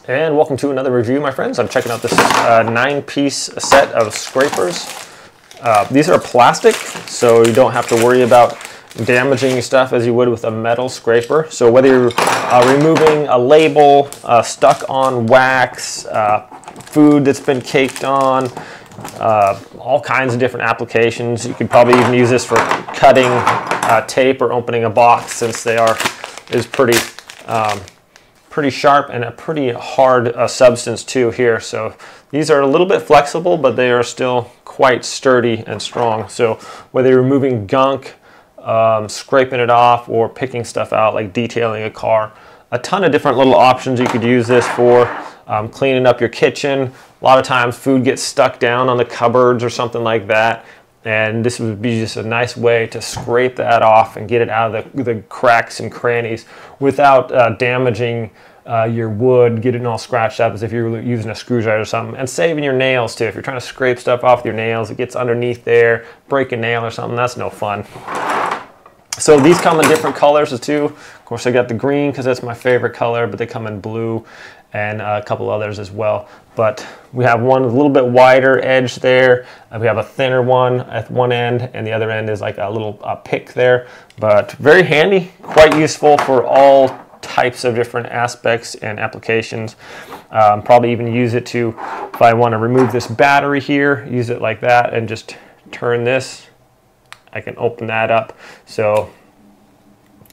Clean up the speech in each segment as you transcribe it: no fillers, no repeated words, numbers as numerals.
And welcome to another review, my friends. I'm checking out this 9-piece set of scrapers. These are plastic, so you don't have to worry about damaging stuff as you would with a metal scraper. So whether you're removing a label, stuck on wax, food that's been caked on, all kinds of different applications. You could probably even use this for cutting tape or opening a box, since they is pretty sharp and a pretty hard substance too here. So these are a little bit flexible, but they are still quite sturdy and strong. So whether you're removing gunk, scraping it off, or picking stuff out like detailing a car, a ton of different little options you could use this for. Cleaning up your kitchen. A lot of times food gets stuck down on the cupboards or something like that, and this would be just a nice way to scrape that off and get it out of the cracks and crannies without damaging your wood, getting all scratched up as if you were using a screwdriver or something, and saving your nails too. If you're trying to scrape stuff off with your nails, it gets underneath there, break a nail or something, that's no fun. So these come in different colors too. Of course, I got the green because that's my favorite color, but they come in blue and a couple others as well. But we have one with a little bit wider edge there. We have a thinner one at one end, and the other end is like a little pick there. But very handy, quite useful for all types of different aspects and applications. Probably even use it to, if I want to remove this battery here, use it like that and just turn this. I can open that up. So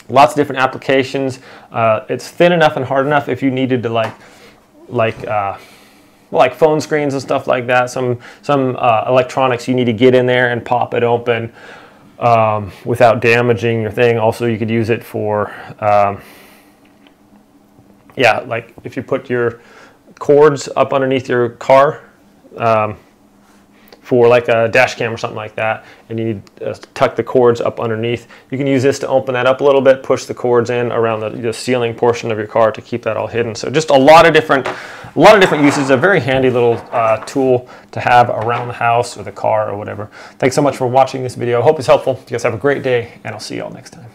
lots of different applications. It's thin enough and hard enough if you needed to like phone screens and stuff like that. Some electronics you need to get in there and pop it open without damaging your thing. Also, you could use it for yeah, like if you put your cords up underneath your car for like a dash cam or something like that, and you need to tuck the cords up underneath. You can use this to open that up a little bit, push the cords in around the ceiling portion of your car to keep that all hidden. So just a lot of different uses. A very handy little tool to have around the house or the car or whatever. Thanks so much for watching this video. I hope it's helpful. You guys have a great day, and I'll see you all next time.